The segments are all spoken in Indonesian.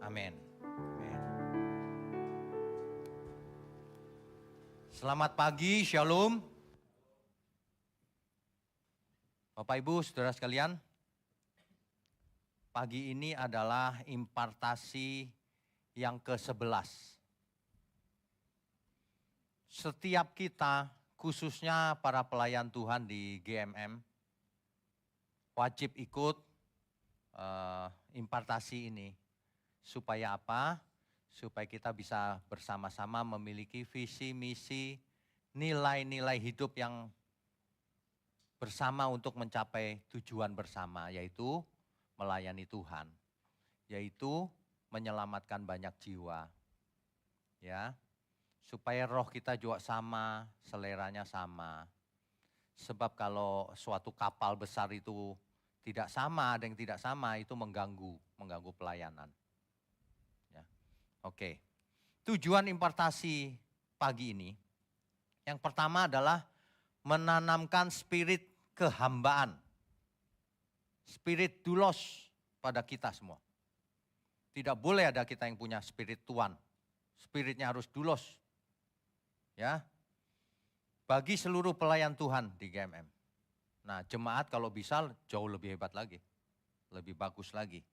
Amin. Amin. Selamat pagi, Shalom. Bapak Ibu, Saudara sekalian, pagi ini adalah impartasi yang ke-11. Setiap kita, khususnya para pelayan Tuhan di GMM, wajib ikut impartasi ini. Supaya apa? Supaya kita bisa bersama-sama memiliki visi, misi, nilai-nilai hidup yang bersama untuk mencapai tujuan bersama, yaitu melayani Tuhan, yaitu menyelamatkan banyak jiwa. Ya, supaya roh kita juga sama, seleranya sama. Sebab kalau suatu kapal besar itu tidak sama, ada yang tidak sama, itu mengganggu pelayanan. Ya. Oke, tujuan impartasi pagi ini, yang pertama adalah menanamkan spirit kehambaan, spirit doulos pada kita semua. Tidak boleh ada kita yang punya spirit tuan, spiritnya harus doulos. Ya, bagi seluruh pelayan Tuhan di GMM. Nah, jemaat kalau bisa jauh lebih hebat lagi, lebih bagus lagi.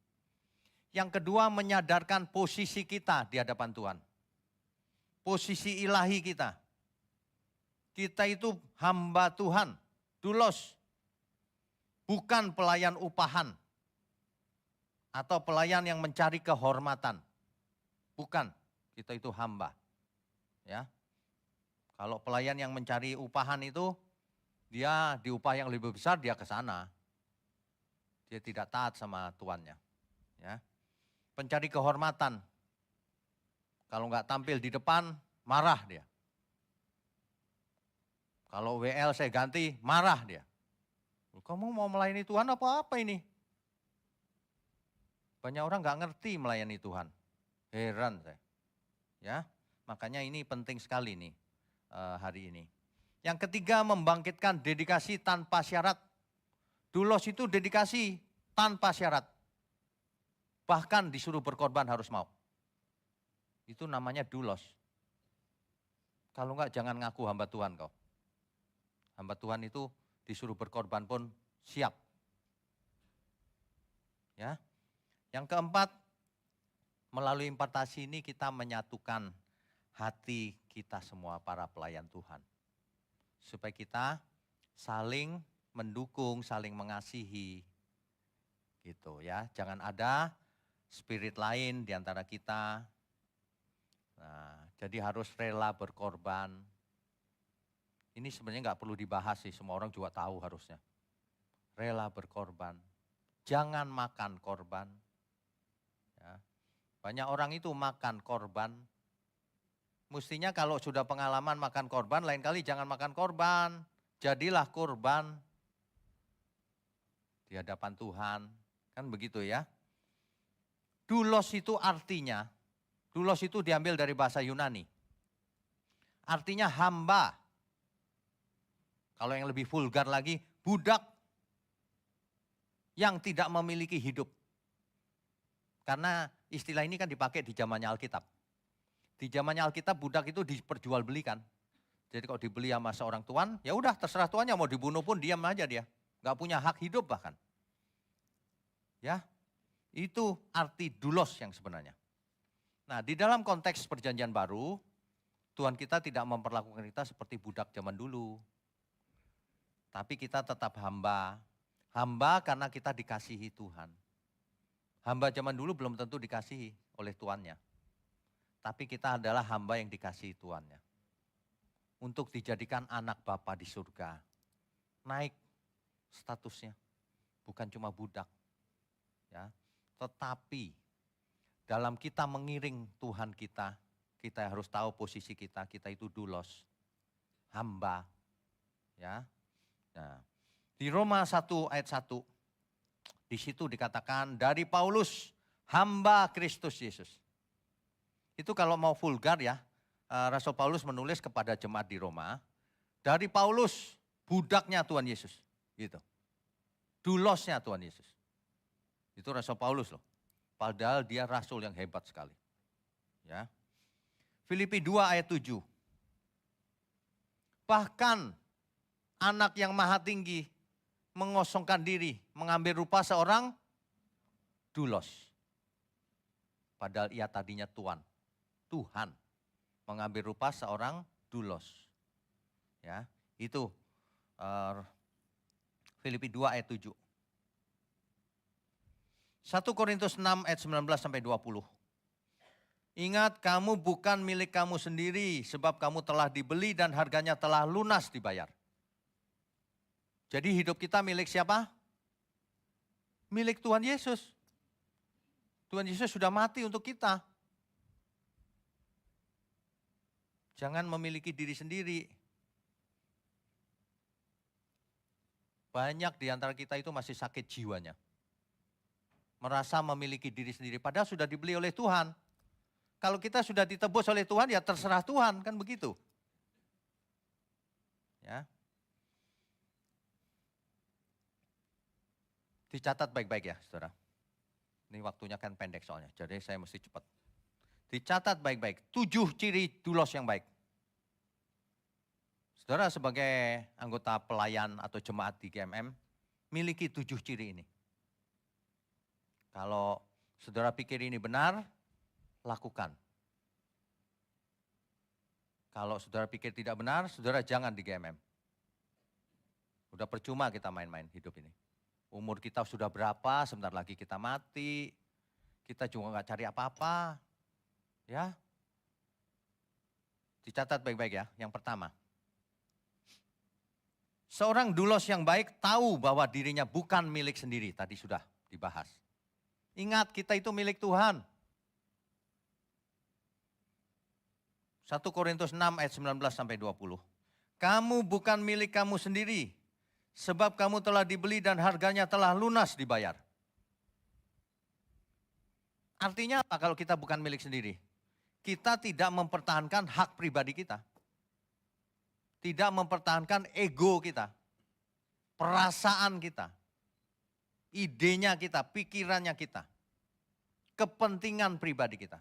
Yang kedua, menyadarkan posisi kita di hadapan Tuhan. Posisi ilahi kita. Kita itu hamba Tuhan, doulos. Bukan pelayan upahan. Atau pelayan yang mencari kehormatan. Bukan, kita itu hamba. Ya. Kalau pelayan yang mencari upahan itu, dia di upah yang lebih besar, dia ke sana. Dia tidak taat sama tuannya. Ya. Pencari kehormatan. Kalau nggak tampil di depan, marah dia. Kalau WL saya ganti, marah dia. Kamu mau melayani Tuhan apa ini? Banyak orang nggak ngerti melayani Tuhan. Heran saya. Ya, makanya ini penting sekali nih hari ini. Yang ketiga, membangkitkan dedikasi tanpa syarat. Doulos itu dedikasi tanpa syarat. Bahkan disuruh berkorban harus mau. Itu namanya doulos. Kalau enggak jangan ngaku hamba Tuhan kau. Hamba Tuhan itu disuruh berkorban pun siap. Ya. Yang keempat, melalui impartasi ini kita menyatukan hati kita semua para pelayan Tuhan. Supaya kita saling mendukung, saling mengasihi. Gitu ya. Jangan ada spirit lain di antara kita. Nah, jadi harus rela berkorban. Ini sebenarnya nggak perlu dibahas sih, semua orang juga tahu harusnya. Rela berkorban, jangan makan korban. Ya. Banyak orang itu makan korban. Mestinya kalau sudah pengalaman makan korban, lain kali jangan makan korban. Jadilah korban di hadapan Tuhan, kan begitu ya. Doulos itu artinya, doulos itu diambil dari bahasa Yunani. Artinya hamba. Kalau yang lebih vulgar lagi, budak yang tidak memiliki hidup. Karena istilah ini kan dipakai di zamannya Alkitab. Di zamannya Alkitab budak itu diperjualbelikan. Jadi kalau dibeli sama seorang tuan, ya udah terserah tuannya mau dibunuh pun diam aja dia. Nggak punya hak hidup bahkan. Ya, itu arti doulos yang sebenarnya. Nah, di dalam konteks perjanjian baru, Tuhan kita tidak memperlakukan kita seperti budak zaman dulu. Tapi kita tetap hamba. Hamba karena kita dikasihi Tuhan. Hamba zaman dulu belum tentu dikasihi oleh tuannya. Tapi kita adalah hamba yang dikasihi tuannya. Untuk dijadikan anak Bapa di surga. Naik statusnya. Bukan cuma budak. Ya. Tetapi dalam kita mengiring Tuhan kita harus tahu posisi kita itu doulos. Hamba. Ya. Nah, di Roma 1 ayat 1, di situ dikatakan dari Paulus, hamba Kristus Yesus. Itu kalau mau vulgar ya, Rasul Paulus menulis kepada jemaat di Roma, dari Paulus, budaknya Tuhan Yesus. Gitu. Doulosnya Tuhan Yesus. Itu Rasul Paulus loh. padahal dia rasul yang hebat sekali. Ya. Filipi 2 ayat 7. Bahkan anak yang maha tinggi mengosongkan diri, mengambil rupa seorang doulos. Padahal ia tadinya Tuhan. Tuhan mengambil rupa seorang doulos. Ya, itu Filipi 2 ayat 7. 1 Korintus 6 ayat 19 sampai 20. Ingat, kamu bukan milik kamu sendiri, sebab kamu telah dibeli dan harganya telah lunas dibayar. Jadi hidup kita milik siapa? Milik Tuhan Yesus. Tuhan Yesus sudah mati untuk kita. Jangan memiliki diri sendiri. Banyak di antara kita itu masih sakit jiwanya. Merasa memiliki diri sendiri, padahal sudah dibeli oleh Tuhan. Kalau kita sudah ditebus oleh Tuhan, ya terserah Tuhan, kan begitu. Ya. Dicatat baik-baik ya, saudara. Ini waktunya kan pendek soalnya, jadi saya mesti cepat. Dicatat baik-baik, 7 ciri doulos yang baik. Saudara sebagai anggota pelayan atau jemaat di GMM, miliki 7 ciri ini. Kalau saudara pikir ini benar, lakukan. Kalau saudara pikir tidak benar, saudara jangan di GMM. Udah percuma kita main-main hidup ini. Umur kita sudah berapa, sebentar lagi kita mati. Kita juga nggak cari apa-apa. Ya. Dicatat baik-baik ya, yang pertama. Seorang doulos yang baik tahu bahwa dirinya bukan milik sendiri, tadi sudah dibahas. Ingat, kita itu milik Tuhan. 1 Korintus 6 ayat 19 sampai 20. Kamu bukan milik kamu sendiri, sebab kamu telah dibeli dan harganya telah lunas dibayar. Artinya apa kalau kita bukan milik sendiri? Kita tidak mempertahankan hak pribadi kita. Tidak mempertahankan ego kita, perasaan kita, idenya kita, pikirannya kita, kepentingan pribadi kita.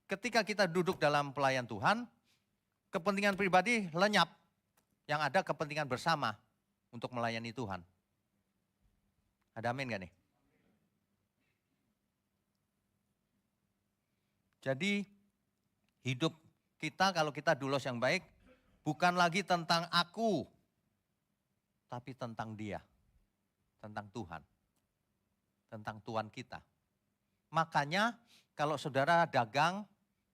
Ketika kita duduk dalam pelayan Tuhan, kepentingan pribadi lenyap. Yang ada kepentingan bersama untuk melayani Tuhan. Ada amin gak nih? Jadi hidup kita kalau kita doulos yang baik, bukan lagi tentang aku, tapi tentang Dia, tentang Tuhan, tentang Tuhan kita. Makanya kalau saudara dagang,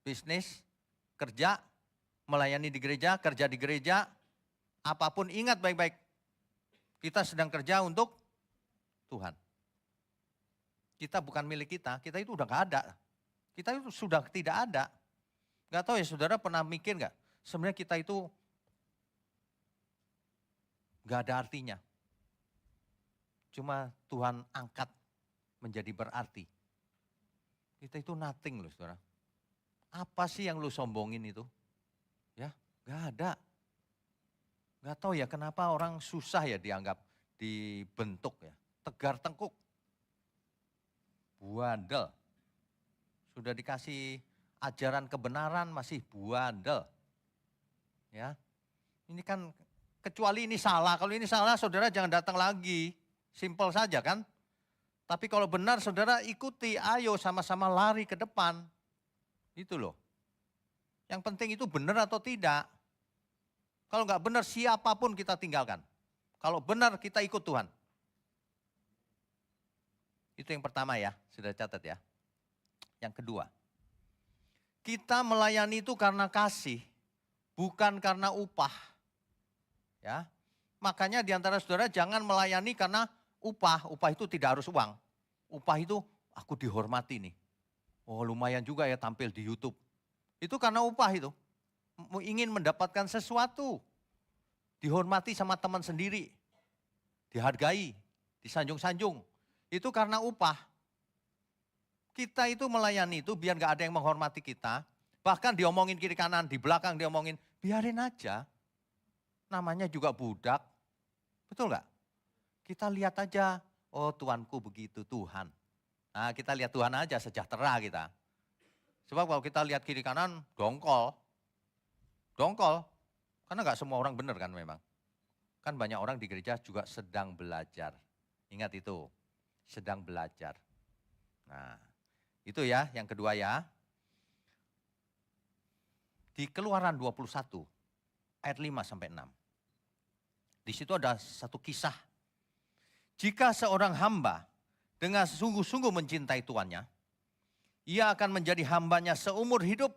bisnis, kerja, melayani di gereja, kerja di gereja, apapun ingat baik-baik, kita sedang kerja untuk Tuhan. Kita bukan milik kita itu udah gak ada. Kita itu sudah tidak ada. Gak tahu ya saudara pernah mikir gak, sebenarnya kita itu gak ada artinya. Cuma Tuhan angkat menjadi berarti. Kita itu nothing loh saudara. Apa sih yang lu sombongin itu? Ya, gak ada. Gak tahu ya kenapa orang susah ya dianggap dibentuk ya. Tegar tengkuk. Buandel. Sudah dikasih ajaran kebenaran masih buandel. Ya. Ini kan kecuali ini salah. Kalau ini salah saudara jangan datang lagi. Simpel saja kan. Tapi kalau benar saudara ikuti, ayo sama-sama lari ke depan. Itu loh. Yang penting itu benar atau tidak. Kalau nggak benar siapapun kita tinggalkan. Kalau benar kita ikut Tuhan. Itu yang pertama ya, sudah catat ya. Yang kedua, kita melayani itu karena kasih, bukan karena upah. Ya, makanya di antara saudara jangan melayani karena upah itu tidak harus uang. Upah itu aku dihormati nih. Oh lumayan juga ya tampil di YouTube. Itu karena upah itu. Ingin mendapatkan sesuatu. Dihormati sama teman sendiri. Dihargai, disanjung-sanjung. Itu karena upah. Kita itu melayani itu biar gak ada yang menghormati kita. Bahkan diomongin kiri kanan, di belakang diomongin, biarin aja. Namanya juga budak. Betul gak? Kita lihat aja, oh tuanku begitu, Tuhan. Nah, kita lihat Tuhan aja, sejahtera kita. Sebab kalau kita lihat kiri kanan, dongkol. Dongkol, karena nggak semua orang benar kan memang. Kan banyak orang di gereja juga sedang belajar. Ingat itu, sedang belajar. Nah, itu ya, yang kedua ya. Di Keluaran 21, ayat 5 sampai 6. Di situ ada satu kisah. Jika seorang hamba dengan sungguh-sungguh mencintai tuannya, ia akan menjadi hambanya seumur hidup.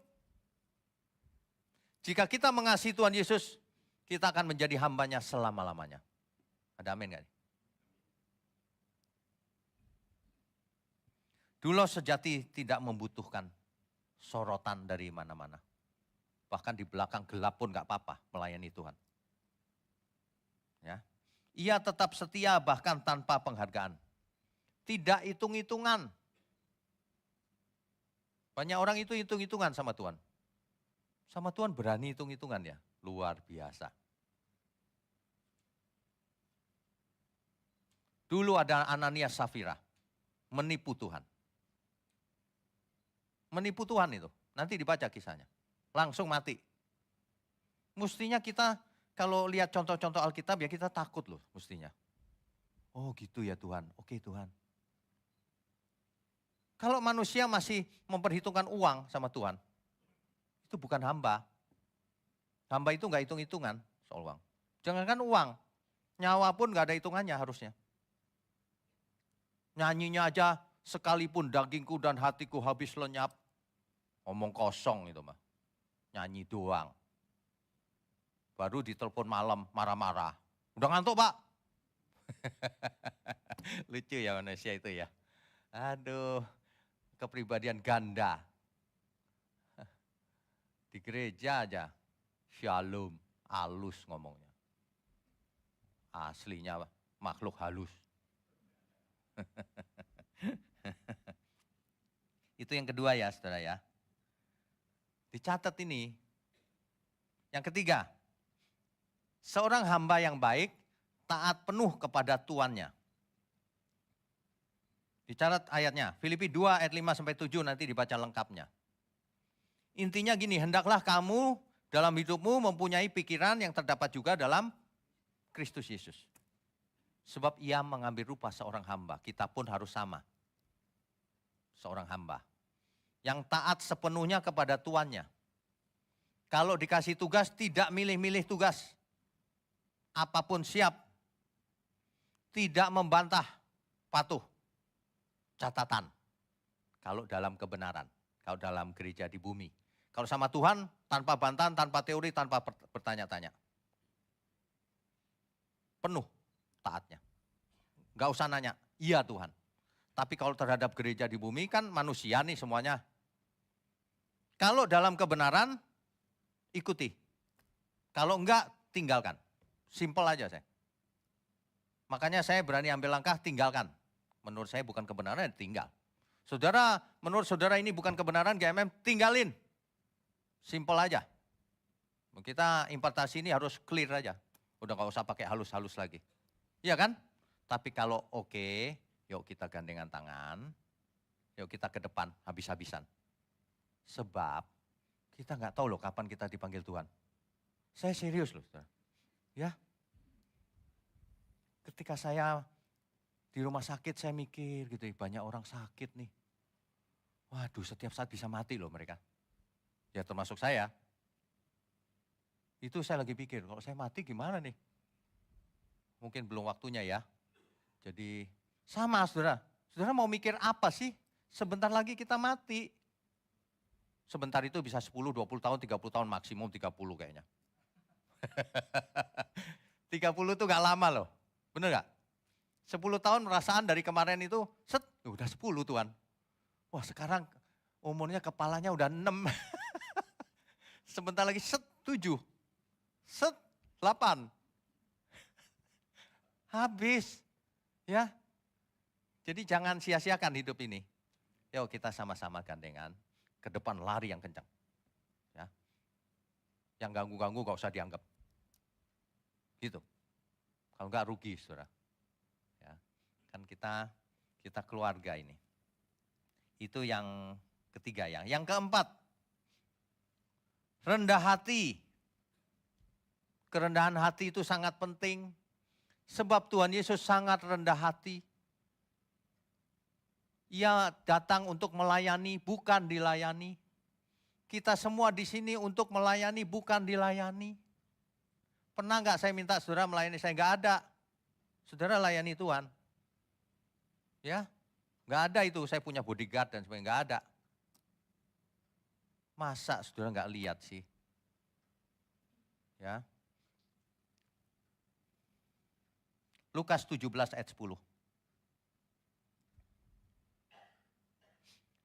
Jika kita mengasihi Tuhan Yesus, kita akan menjadi hambanya selama-lamanya. Ada amin gak? Dulo sejati tidak membutuhkan sorotan dari mana-mana. Bahkan di belakang gelap pun gak apa-apa melayani Tuhan. Ya. Ia tetap setia bahkan tanpa penghargaan. Tidak hitung-hitungan. Banyak orang itu hitung-hitungan sama Tuhan. Sama Tuhan berani hitung-hitungan ya. Luar biasa. Dulu ada Ananias Safira. Menipu Tuhan. Menipu Tuhan itu. Nanti dibaca kisahnya. Langsung mati. Mestinya kita kalau lihat contoh-contoh Alkitab ya kita takut loh mestinya. Oh gitu ya Tuhan, oke Tuhan. Kalau manusia masih memperhitungkan uang sama Tuhan, itu bukan hamba. Hamba itu enggak hitung-hitungan soal uang. Jangankan uang, nyawa pun enggak ada hitungannya harusnya. Nyanyinya aja sekalipun dagingku dan hatiku habis lenyap. Ngomong kosong itu mah, nyanyi doang. Baru ditelepon malam marah-marah. Udah ngantuk Pak? Lucu ya manusia itu ya. Aduh, kepribadian ganda. Di gereja aja, shalom, halus ngomongnya. Aslinya makhluk halus. Itu yang kedua ya saudara ya. Dicatat ini. Yang ketiga, seorang hamba yang baik taat penuh kepada tuannya. Dicatat ayatnya, Filipi 2 ayat 5 sampai 7 nanti dibaca lengkapnya. Intinya gini, hendaklah kamu dalam hidupmu mempunyai pikiran yang terdapat juga dalam Kristus Yesus. Sebab ia mengambil rupa seorang hamba, kita pun harus sama. Seorang hamba. Yang taat sepenuhnya kepada tuannya. Kalau dikasih tugas tidak milih-milih tugas. Apapun siap. Tidak membantah, patuh. Catatan. Kalau dalam kebenaran, kalau dalam gereja di bumi. Kalau sama Tuhan, tanpa bantahan, tanpa teori, tanpa bertanya-tanya. Penuh taatnya. Gak usah nanya, iya Tuhan. Tapi kalau terhadap gereja di bumi kan manusia nih semuanya. Kalau dalam kebenaran, ikuti. Kalau enggak, tinggalkan. Simpel aja saya. Makanya saya berani ambil langkah, tinggalkan. Menurut saya bukan kebenaran, tinggal. Saudara, menurut saudara ini bukan kebenaran, GMM, tinggalin. Simpel aja. Kita importasi ini harus clear aja. Udah gak usah pakai halus-halus lagi. Iya kan? Tapi kalau oke, yuk kita gandengan tangan. Yuk kita ke depan, habis-habisan. Sebab kita nggak tahu loh kapan kita dipanggil Tuhan. Saya serius loh, saudara. Ya. Ketika saya di rumah sakit saya mikir gitu, banyak orang sakit nih. Waduh, setiap saat bisa mati loh mereka. Ya termasuk saya. Itu saya lagi pikir, kalau saya mati gimana nih? Mungkin belum waktunya ya. Jadi sama saudara. Saudara mau mikir apa sih? Sebentar lagi kita mati. Sebentar itu bisa 10, 20 tahun, 30 tahun, maksimum 30 kayaknya. 30 itu gak lama loh, bener gak? 10 tahun perasaan dari kemarin itu, set, udah 10 Tuhan. Wah sekarang umurnya kepalanya udah 6. Sebentar lagi set 7, set 8. Habis, ya. Jadi jangan sia-siakan hidup ini. Yuk kita sama-sama gandengan. Ke depan lari yang kencang. Ya. Yang ganggu-ganggu gak usah dianggap. Gitu. Kalau enggak rugi saudara. Ya. Kan kita keluarga ini. Itu yang ketiga ya. Yang keempat, rendah hati. Kerendahan hati itu sangat penting. Sebab Tuhan Yesus sangat rendah hati. Ia datang untuk melayani, bukan dilayani. Kita semua di sini untuk melayani, bukan dilayani. Pernah nggak saya minta saudara melayani saya? Nggak ada. Saudara layani Tuhan. Ya, nggak ada itu. Saya punya bodyguard dan sebagainya, nggak ada. Masa saudara nggak lihat sih? Ya. Lukas 17 ayat 10.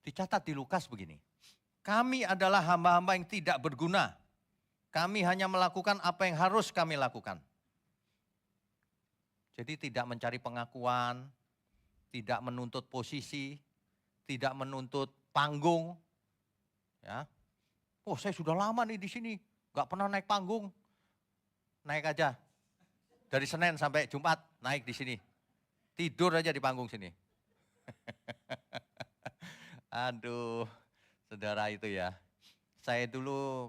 Dicatat di Lukas begini. Kami adalah hamba-hamba yang tidak berguna. Kami hanya melakukan apa yang harus kami lakukan. Jadi tidak mencari pengakuan, tidak menuntut posisi, tidak menuntut panggung. Ya. Oh, saya sudah lama nih di sini, nggak pernah naik panggung. Naik aja. Dari Senin sampai Jumat naik di sini. Tidur aja di panggung sini. Aduh, saudara itu ya. Saya dulu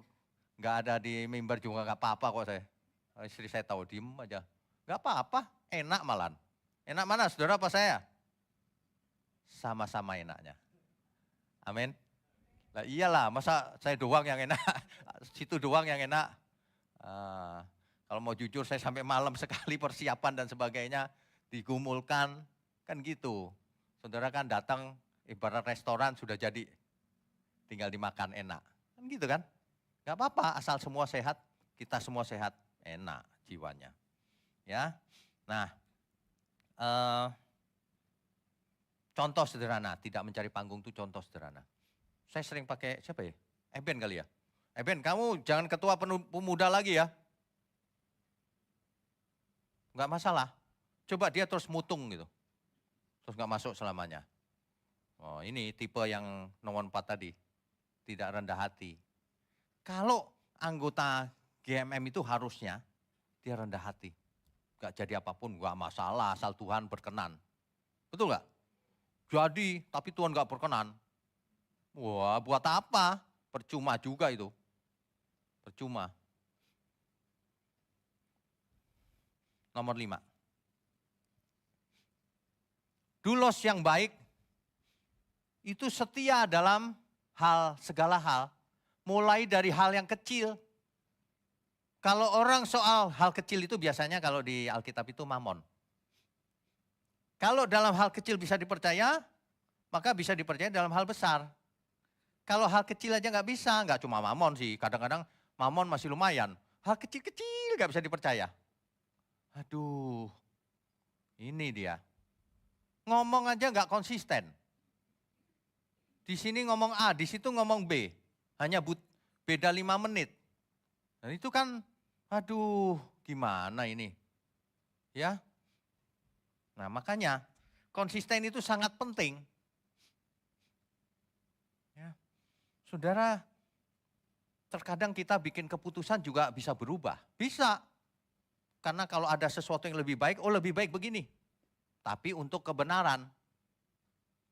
nggak ada di mimbar juga nggak apa-apa kok saya. Istri saya tahu, diem aja. Nggak apa-apa, enak malan. Enak mana saudara apa saya? Sama-sama enaknya. Amin. Nah, iyalah, masa saya doang yang enak, situ doang yang enak. Kalau mau jujur saya sampai malam sekali persiapan dan sebagainya, digumulkan, kan gitu. Saudara kan datang ibarat restoran sudah jadi, tinggal dimakan enak. Kan gitu kan? Gak apa-apa asal semua sehat, kita semua sehat, enak jiwanya. Ya, nah contoh sederhana, tidak mencari panggung itu contoh sederhana. Saya sering pakai, siapa ya? Eben kali ya? Eben, kamu jangan ketua pemuda lagi ya. Enggak masalah, coba dia terus mutung gitu. Terus enggak masuk selamanya. Oh ini tipe yang nomor 4 tadi, tidak rendah hati. Kalau anggota GMM itu harusnya dia rendah hati. Enggak jadi apapun, enggak masalah asal Tuhan berkenan. Betul enggak? Jadi, tapi Tuhan enggak berkenan. Wah, buat apa? Percuma juga itu. Percuma. Nomor 5. Doulos yang baik itu setia dalam segala hal. Mulai dari hal yang kecil. Kalau orang soal hal kecil itu biasanya kalau di Alkitab itu mamon. Kalau dalam hal kecil bisa dipercaya, maka bisa dipercaya dalam hal besar. Kalau hal kecil aja nggak bisa, nggak cuma mamon sih. Kadang-kadang mamon masih lumayan. Hal kecil-kecil nggak bisa dipercaya. Aduh, ini dia. Ngomong aja nggak konsisten. Di sini ngomong A, di situ ngomong B. Hanya beda 5 menit. Dan itu kan, aduh gimana ini. Ya. Nah makanya konsisten itu sangat penting. Ya. Saudara, terkadang kita bikin keputusan juga bisa berubah. Bisa. Karena kalau ada sesuatu yang lebih baik, oh lebih baik begini. Tapi untuk kebenaran.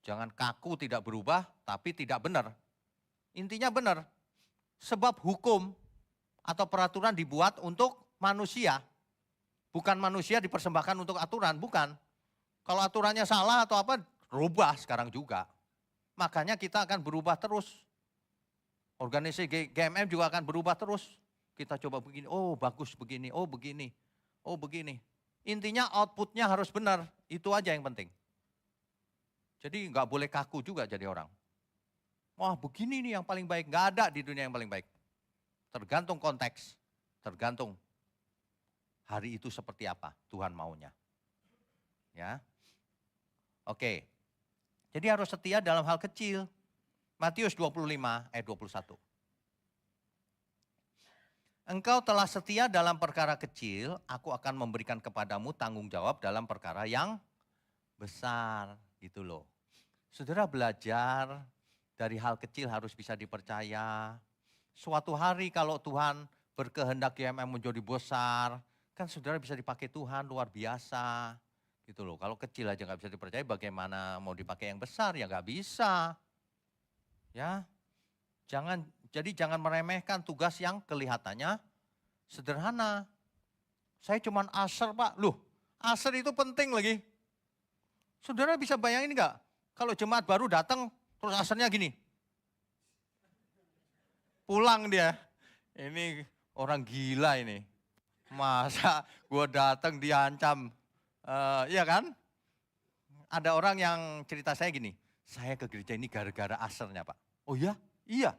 Jangan kaku tidak berubah, tapi tidak benar. Intinya benar. Sebab hukum atau peraturan dibuat untuk manusia. Bukan manusia dipersembahkan untuk aturan, bukan. Kalau aturannya salah atau apa, rubah sekarang juga. Makanya kita akan berubah terus. Organisasi GMM juga akan berubah terus. Kita coba begini, oh bagus begini, oh begini. Oh begini, intinya outputnya harus benar, itu aja yang penting. Jadi nggak boleh kaku juga jadi orang. Wah begini nih yang paling baik, nggak ada di dunia yang paling baik. Tergantung konteks, tergantung hari itu seperti apa Tuhan maunya. Ya, oke. Jadi harus setia dalam hal kecil. Matius 25 ayat 21. Engkau telah setia dalam perkara kecil, aku akan memberikan kepadamu tanggung jawab dalam perkara yang besar. Gitu loh. Saudara belajar dari hal kecil harus bisa dipercaya. Suatu hari kalau Tuhan berkehendak GMM menjadi besar, kan saudara bisa dipakai Tuhan luar biasa. Gitu loh. Kalau kecil aja nggak bisa dipercaya, bagaimana mau dipakai yang besar? Ya nggak bisa. Ya, jangan meremehkan tugas yang kelihatannya sederhana. Saya cuman asar Pak, loh asar itu penting lagi. Saudara bisa bayangin enggak? Kalau jemaat baru datang terus asarnya gini. Pulang dia, ini orang gila ini. Masa gue datang diancam, iya kan? Ada orang yang cerita saya gini, saya ke gereja ini gara-gara asarnya Pak. Oh ya? Iya.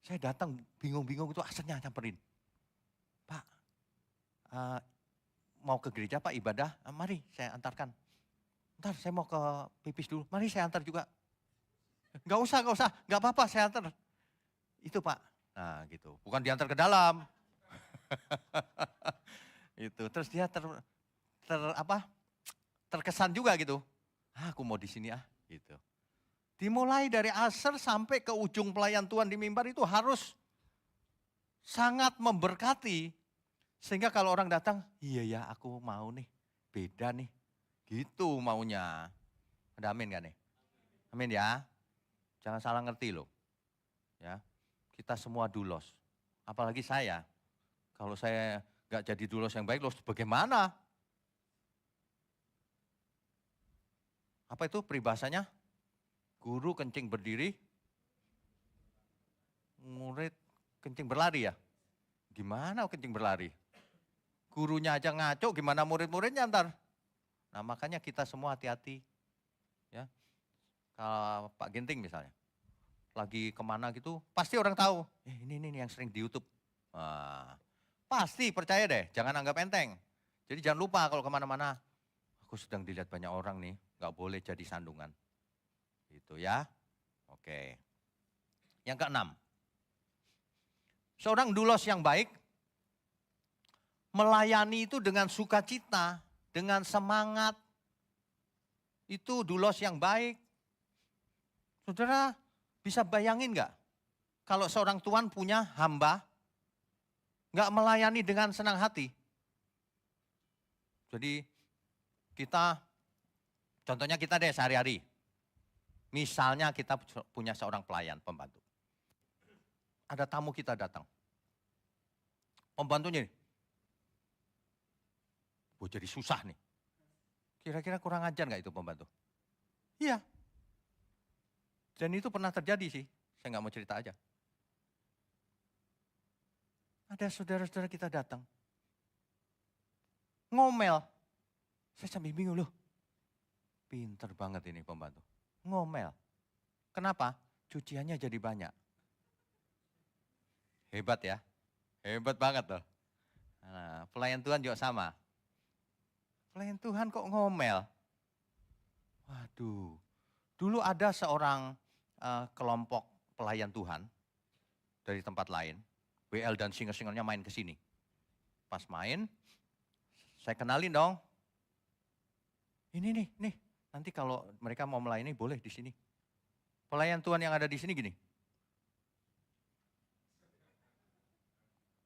Saya datang bingung-bingung itu asarnya nyamperin. Pak, mau ke gereja Pak ibadah, mari saya antarkan. Ntar saya mau ke pipis dulu, mari saya antar juga. Gak usah, gak apa-apa saya antar. Itu Pak, nah gitu, bukan diantar ke dalam. Itu, terus dia terkesan juga gitu. Aku mau di sini gitu. Dimulai dari asar sampai ke ujung pelayan Tuhan di mimbar itu harus sangat memberkati. Sehingga kalau orang datang, iya ya aku mau nih, beda nih. Gitu maunya. Ada amin gak nih? Amin ya. Jangan salah ngerti loh. Ya, kita semua dulos. Apalagi saya. Kalau saya gak jadi dulos yang baik, loh bagaimana? Apa itu peribahasanya? Guru kencing berdiri, murid kencing berlari ya? Gimana kencing berlari? Gurunya aja ngaco, gimana murid-muridnya ntar? Nah makanya kita semua hati-hati. Ya, kalau Pak Ginting misalnya, lagi kemana gitu, pasti orang tahu. Ini yang sering di YouTube. Pasti percaya deh, jangan anggap enteng. Jadi jangan lupa kalau kemana-mana, aku sedang dilihat banyak orang nih, nggak boleh jadi sandungan. Gitu ya. Oke. Yang keenam, seorang dulos yang baik melayani itu dengan sukacita, dengan semangat. Itu dulos yang baik. Saudara bisa bayangin nggak? Kalau seorang tuan punya hamba, nggak melayani dengan senang hati. Jadi contohnya kita deh sehari-hari. Misalnya kita punya seorang pelayan, pembantu. Ada tamu kita datang. Pembantunya nih, jadi susah nih. Kira-kira kurang ajar nggak itu pembantu? Iya. Dan itu pernah terjadi sih, saya nggak mau cerita aja. Ada saudara-saudara kita datang. Ngomel. Saya sampai bingung loh. Pinter banget ini pembantu. Ngomel. Kenapa? Cuciannya jadi banyak. Hebat ya. Hebat banget loh. Nah, pelayan Tuhan juga sama. Pelayan Tuhan kok ngomel? Waduh. Dulu ada seorang kelompok pelayan Tuhan dari tempat lain. WL dan singer-singernya main ke sini. Pas main, saya kenalin dong. Ini nih, nanti kalau mereka mau melayani boleh di sini. Pelayan Tuhan yang ada di sini gini.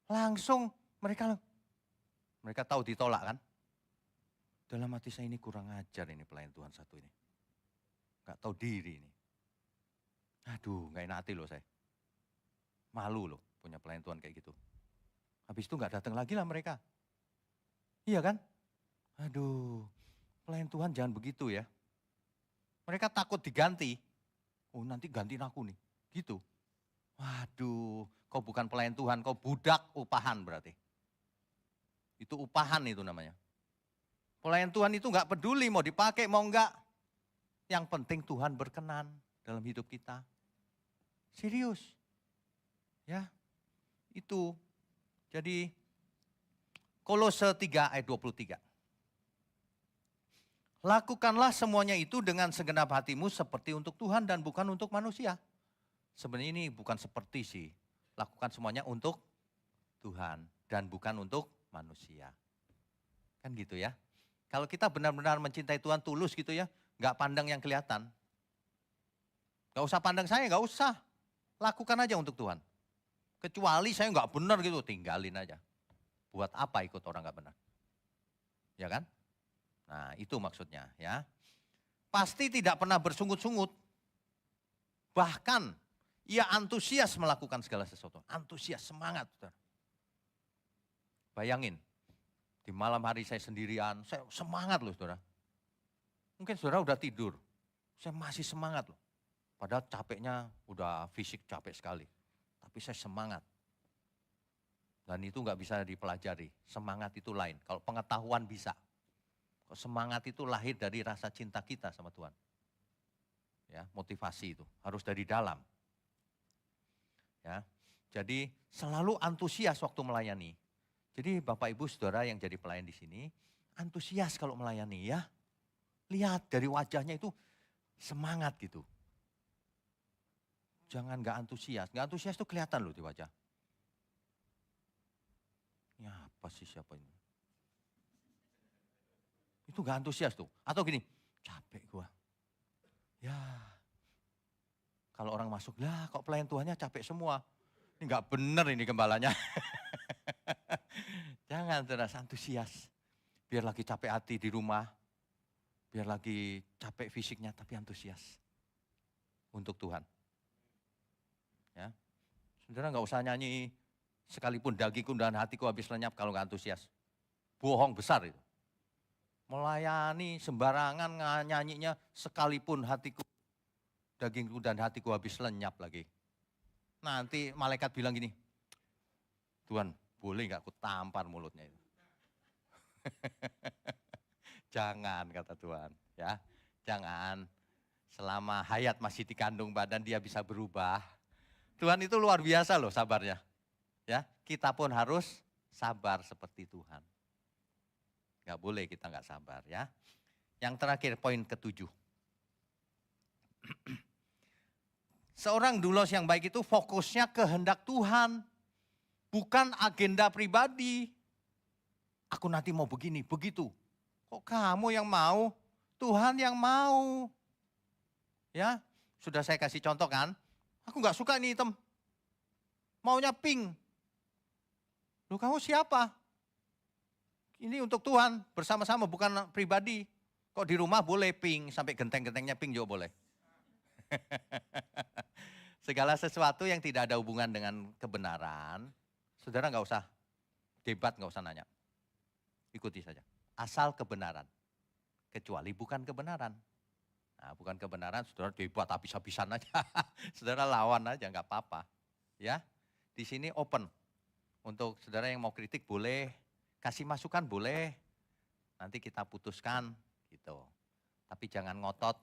Langsung mereka tahu ditolak kan. Dalam hati saya ini kurang ajar ini pelayan Tuhan satu ini. Gak tahu diri ini. Aduh gak enak hati loh saya. Malu loh punya pelayan Tuhan kayak gitu. Habis itu gak datang lagi lah mereka. Iya kan? Aduh pelayan Tuhan jangan begitu ya. Mereka takut diganti. Oh nanti gantiin aku nih. Gitu. Waduh kau bukan pelayan Tuhan, kau budak upahan berarti. Itu upahan itu namanya. Pelayan Tuhan itu gak peduli mau dipakai mau enggak. Yang penting Tuhan berkenan dalam hidup kita. Serius. Ya. Itu. Jadi Kolose 3 ayat 23. Lakukanlah semuanya itu dengan segenap hatimu seperti untuk Tuhan dan bukan untuk manusia. Sebenarnya ini bukan seperti sih. Lakukan semuanya untuk Tuhan dan bukan untuk manusia. Kan gitu ya. Kalau kita benar-benar mencintai Tuhan tulus gitu ya, gak pandang yang kelihatan. Gak usah pandang saya, gak usah. Lakukan aja untuk Tuhan. Kecuali saya gak benar gitu, tinggalin aja. Buat apa ikut orang gak benar? Ya kan? Nah itu maksudnya ya. Pasti tidak pernah bersungut-sungut. Bahkan ia antusias melakukan segala sesuatu. Antusias, semangat. Saudara. Bayangin, di malam hari saya sendirian, saya semangat loh saudara. Mungkin saudara udah tidur, saya masih semangat loh. Padahal capeknya udah fisik capek sekali. Tapi saya semangat. Dan itu nggak bisa dipelajari, semangat itu lain. Kalau pengetahuan bisa. Semangat itu lahir dari rasa cinta kita sama Tuhan. Ya, motivasi itu harus dari dalam. Ya, jadi selalu antusias waktu melayani. Jadi Bapak Ibu Saudara yang jadi pelayan di sini, antusias kalau melayani ya. Lihat dari wajahnya itu semangat gitu. Jangan nggak antusias. Nggak antusias itu kelihatan loh di wajah. Ya apa sih siapa ini? Itu nggak antusias tuh. Atau gini, capek gua. Ya, kalau orang masuk, lah kok pelayan Tuhannya capek semua. Ini nggak bener ini gembalanya. Jangan terus antusias. Biar lagi capek hati di rumah. Biar lagi capek fisiknya tapi antusias. Untuk Tuhan. Ya, saudara nggak usah nyanyi sekalipun dagingku dan hatiku habis lenyap kalau nggak antusias. Bohong besar itu. Melayani sembarangan nyanyinya sekalipun hatiku, dagingku dan hatiku habis lenyap lagi. Nanti malaikat bilang gini, Tuhan boleh nggak aku tampar mulutnya itu. Jangan kata Tuhan ya, jangan. Selama hayat masih dikandung badan dia bisa berubah. Tuhan itu luar biasa loh sabarnya. Ya, kita pun harus sabar seperti Tuhan. Gak boleh kita gak sabar ya. Yang terakhir poin ke-7. Seorang doulos yang baik itu fokusnya kehendak Tuhan. Bukan agenda pribadi. Aku nanti mau begini, begitu. Kok kamu yang mau? Tuhan yang mau. Ya, sudah saya kasih contoh kan. Aku gak suka ini hitam. Maunya pink. Loh kamu siapa? Ini untuk Tuhan, bersama-sama bukan pribadi. Kok di rumah boleh pink, sampai genteng-gentengnya pink juga boleh. Segala sesuatu yang tidak ada hubungan dengan kebenaran, saudara nggak usah debat, nggak usah nanya. Ikuti saja, asal kebenaran. Kecuali bukan kebenaran. Nah, bukan kebenaran, saudara debat habis-habisan aja. Saudara lawan aja, nggak apa-apa. Ya, di sini open. Untuk saudara yang mau kritik boleh, kasih masukan boleh, nanti kita putuskan gitu. Tapi jangan ngotot,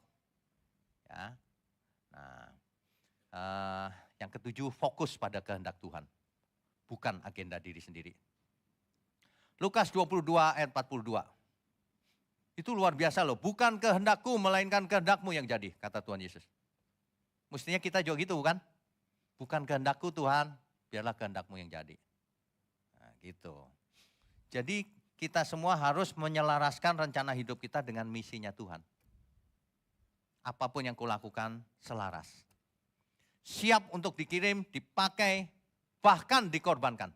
ya. Nah, yang ke-7 fokus pada kehendak Tuhan, bukan agenda diri sendiri. Lukas 22 ayat 42. Itu luar biasa loh, bukan kehendakku melainkan kehendakmu yang jadi, kata Tuhan Yesus. Mestinya kita juga gitu bukan? Bukan kehendakku Tuhan, biarlah kehendakmu yang jadi. Nah, gitu. Jadi kita semua harus menyelaraskan rencana hidup kita dengan misinya Tuhan. Apapun yang kulakukan selaras. Siap untuk dikirim, dipakai, bahkan dikorbankan.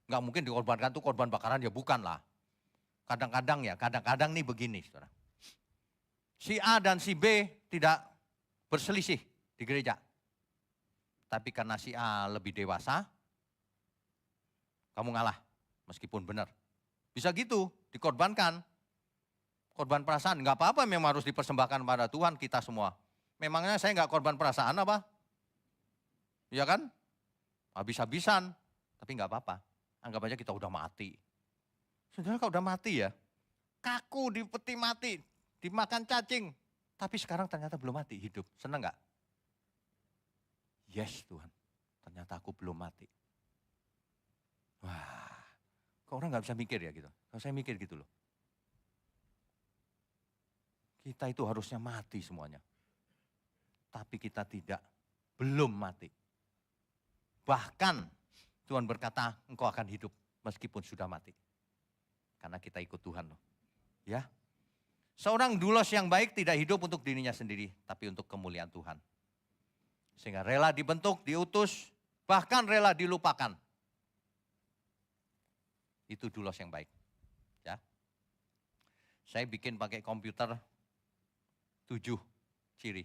Enggak mungkin dikorbankan itu korban bakaran, ya bukan lah. Kadang-kadang nih begini saudara. Si A dan si B tidak berselisih di gereja. Tapi karena si A lebih dewasa, kamu ngalah meskipun benar. Bisa gitu, dikorbankan. Korban perasaan, enggak apa-apa memang harus dipersembahkan pada Tuhan kita semua. Memangnya saya enggak korban perasaan apa? Iya kan? Habis-habisan, tapi enggak apa-apa. Anggap aja kita udah mati. Saudara kalau udah mati ya, kaku di peti mati, dimakan cacing. Tapi sekarang ternyata belum mati, hidup. Senang enggak? Yes Tuhan, ternyata aku belum mati. Wah, kok orang enggak bisa mikir ya gitu. Kalau saya mikir gitu loh. Kita itu harusnya mati semuanya. Tapi kita tidak, belum mati. Bahkan Tuhan berkata, engkau akan hidup meskipun sudah mati. Karena kita ikut Tuhan loh. Ya. Seorang doulos yang baik tidak hidup untuk dirinya sendiri, tapi untuk kemuliaan Tuhan. Sehingga rela dibentuk, diutus, bahkan rela dilupakan. Itu doulos yang baik. Ya. Saya bikin pakai komputer 7 ciri.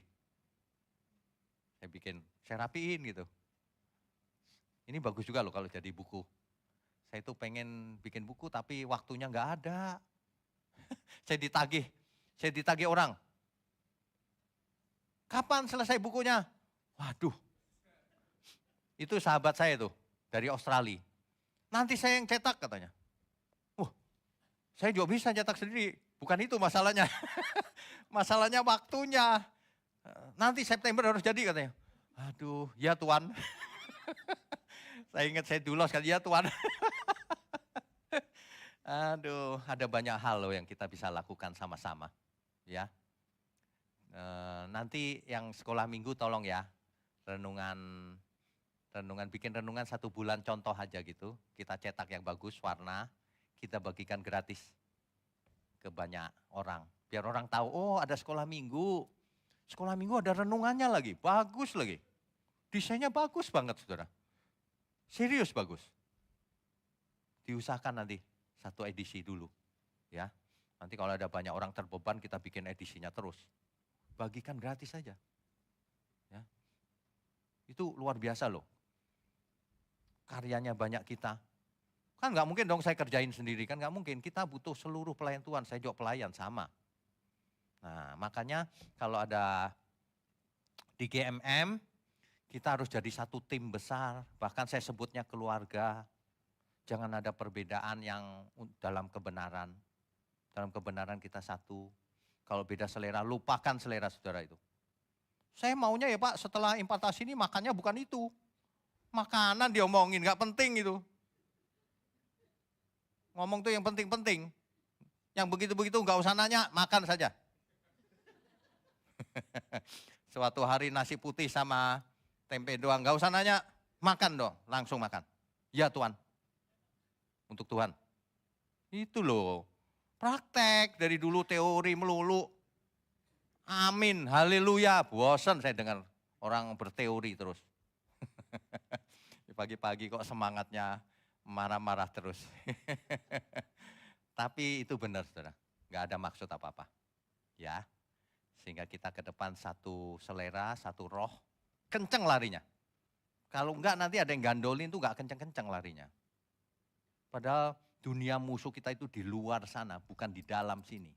saya rapiin gitu. Ini bagus juga loh kalau jadi buku. Saya tuh pengen bikin buku tapi waktunya nggak ada. Saya ditagih orang. Kapan selesai bukunya? Waduh, itu sahabat saya tuh dari Australia. Nanti saya yang cetak katanya. Saya juga bisa cetak sendiri, bukan itu masalahnya. Masalahnya waktunya. Nanti September harus jadi katanya. Aduh, ya Tuan. Saya ingat saya dulu sekali, ya Tuan. Aduh, ada banyak hal loh yang kita bisa lakukan sama-sama. Ya. Nanti yang sekolah minggu tolong ya, bikin renungan 1 bulan contoh aja gitu. Kita cetak yang bagus, warna. Kita bagikan gratis ke banyak orang. Biar orang tahu, oh ada sekolah minggu. Sekolah minggu ada renungannya lagi, bagus lagi. Desainnya bagus banget saudara. Serius bagus. Diusahakan nanti 1 edisi dulu. Ya. Nanti kalau ada banyak orang terbeban kita bikin edisinya terus. Bagikan gratis saja. Ya. Itu luar biasa loh. Karyanya banyak kita. Kan nggak mungkin dong saya kerjain sendiri, kan nggak mungkin. Kita butuh seluruh pelayan Tuhan, saya juga pelayan sama. Nah makanya kalau ada di GMM, kita harus jadi satu tim besar. Bahkan saya sebutnya keluarga. Jangan ada perbedaan yang dalam kebenaran. Dalam kebenaran kita satu. Kalau beda selera, lupakan selera saudara itu. Saya maunya ya Pak, setelah impartasi ini makannya bukan itu. Makanan diomongin, nggak penting itu. Ngomong tuh yang penting-penting. Yang begitu-begitu nggak usah nanya, makan saja. Suatu hari nasi putih sama tempe doang, nggak usah nanya, makan dong, langsung makan. Ya Tuhan, untuk Tuhan. Itu loh, praktek dari dulu teori melulu. Amin, haleluya, bosan saya dengar orang berteori terus. Pagi-pagi kok semangatnya marah-marah terus. Tapi itu benar saudara, nggak ada maksud apa-apa. Ya, sehingga kita ke depan satu selera, satu roh, kenceng larinya. Kalau enggak nanti ada yang gandolin tuh nggak kenceng-kenceng larinya. Padahal dunia musuh kita itu di luar sana, bukan di dalam sini.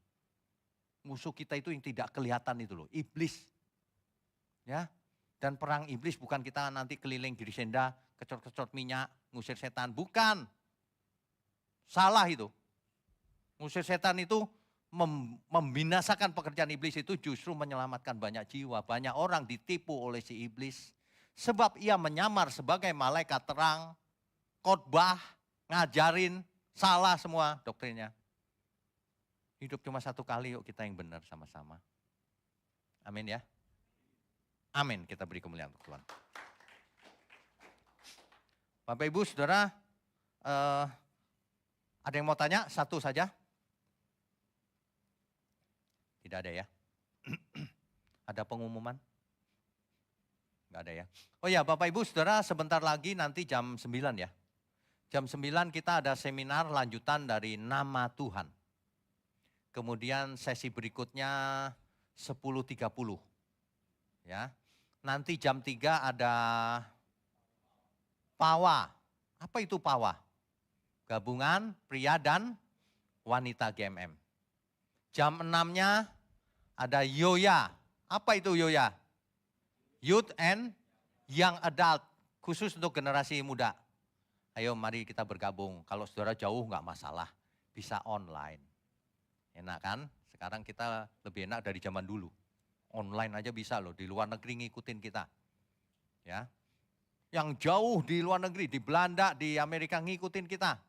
Musuh kita itu yang tidak kelihatan itu loh, iblis. Ya, dan perang iblis bukan kita nanti keliling diri senda, kecot-kecot minyak, ngusir setan, bukan. Salah itu. Ngusir setan itu membinasakan pekerjaan iblis itu justru menyelamatkan banyak jiwa. Banyak orang ditipu oleh si iblis. Sebab ia menyamar sebagai malaikat terang, khotbah, ngajarin, salah semua doktrinnya. Hidup cuma satu kali, yuk kita yang benar sama-sama. Amin ya. Amin, kita beri kemuliaan untuk Tuhan. Bapak Ibu Saudara, ada yang mau tanya? Satu saja. Tidak ada ya. Ada pengumuman? Enggak ada ya. Oh ya Bapak Ibu Saudara, sebentar lagi nanti jam 9 ya. Jam 9 kita ada seminar lanjutan dari Nama Tuhan. Kemudian sesi berikutnya 10.30. Ya. Nanti jam 3 ada PAWA. Apa itu PAWA? Gabungan pria dan wanita GMM. Jam 6-nya ada YOYA. Apa itu YOYA? Youth and Young Adult. Khusus untuk generasi muda. Ayo mari kita bergabung. Kalau saudara jauh nggak masalah. Bisa online. Enak kan? Sekarang kita lebih enak dari zaman dulu. Online aja bisa loh. Di luar negeri ngikutin kita. Ya. Yang jauh di luar negeri, di Belanda, di Amerika ngikutin kita.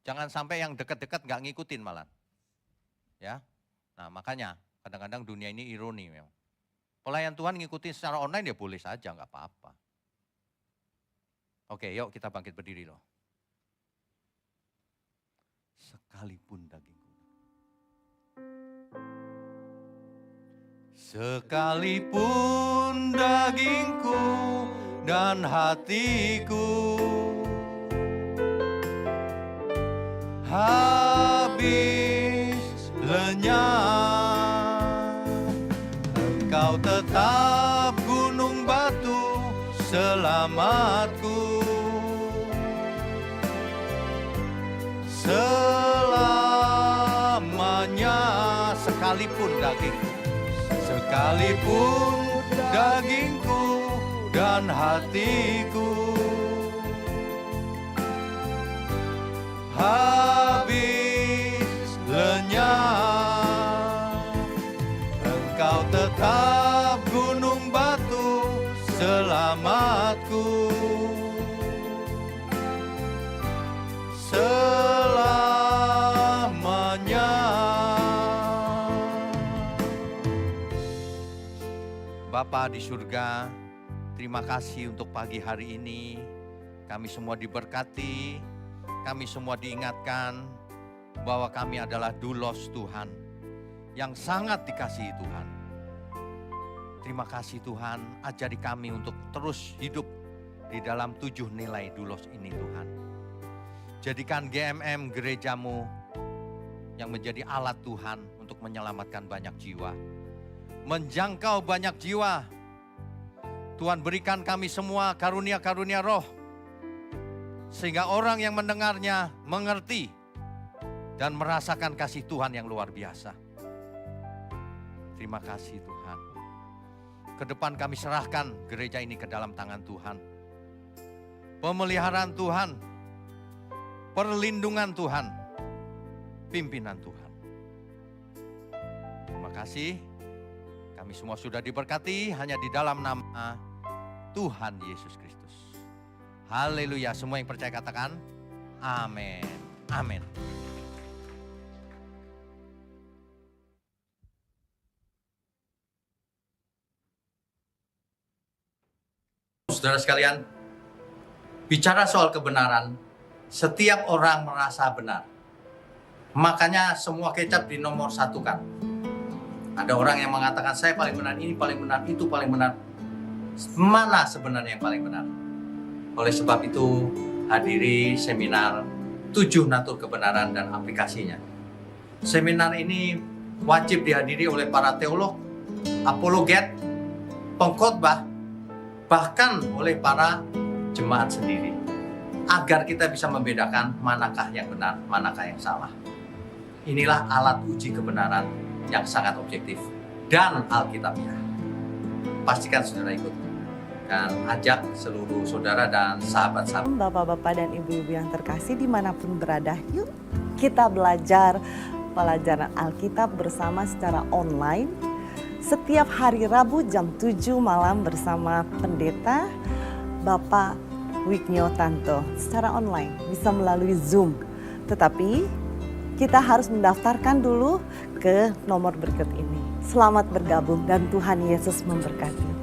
Jangan sampai yang dekat-dekat nggak ngikutin malah. Ya, nah makanya kadang-kadang dunia ini ironi memang. Pelayan Tuhan ngikutin secara online ya boleh saja, nggak apa-apa. Oke, yuk kita bangkit berdiri loh. Sekalipun dagingku. Sekalipun dagingku dan hatiku habis lenyap, Engkau tetap gunung selamatku. Selamanya sekalipun dagingku dan hatiku habis lenyap, Engkau tetap gunung batu selamatku. Selamanya. Bapa di surga, terima kasih untuk pagi hari ini. Kami semua diberkati, kami semua diingatkan bahwa kami adalah doulos Tuhan yang sangat dikasihi Tuhan. Terima kasih Tuhan, ajari kami untuk terus hidup di dalam 7 nilai doulos ini Tuhan. Jadikan GMM gerejamu yang menjadi alat Tuhan untuk menyelamatkan banyak jiwa. Menjangkau banyak jiwa. Tuhan berikan kami semua karunia-karunia roh. Sehingga orang yang mendengarnya mengerti dan merasakan kasih Tuhan yang luar biasa. Terima kasih Tuhan. Ke depan kami serahkan gereja ini ke dalam tangan Tuhan. Pemeliharaan Tuhan, perlindungan Tuhan, pimpinan Tuhan. Terima kasih. Kami semua sudah diberkati hanya di dalam nama Tuhan Yesus Kristus. Haleluya, semua yang percaya katakan amin. Amin. Saudara sekalian, bicara soal kebenaran, setiap orang merasa benar. Makanya semua kecap dinomor satukan. Ada orang yang mengatakan saya paling benar, ini paling benar, itu paling benar. Mana sebenarnya yang paling benar? Oleh sebab itu hadiri seminar 7 natur kebenaran dan aplikasinya. Seminar ini wajib dihadiri oleh para teolog, apologet, pengkhotbah, bahkan oleh para jemaat sendiri. Agar kita bisa membedakan manakah yang benar, manakah yang salah. Inilah alat uji kebenaran yang sangat objektif dan alkitabiah. Pastikan saudara ikut dan ajak seluruh saudara dan sahabat-sahabat. Bapak-bapak dan ibu-ibu yang terkasih dimanapun berada, yuk kita belajar pelajaran Alkitab bersama secara online. Setiap hari Rabu jam 7 malam bersama pendeta Bapak Wignio Tanto secara online, bisa melalui Zoom. Tetapi kita harus mendaftarkan dulu ke nomor berikut ini. Selamat bergabung dan Tuhan Yesus memberkati.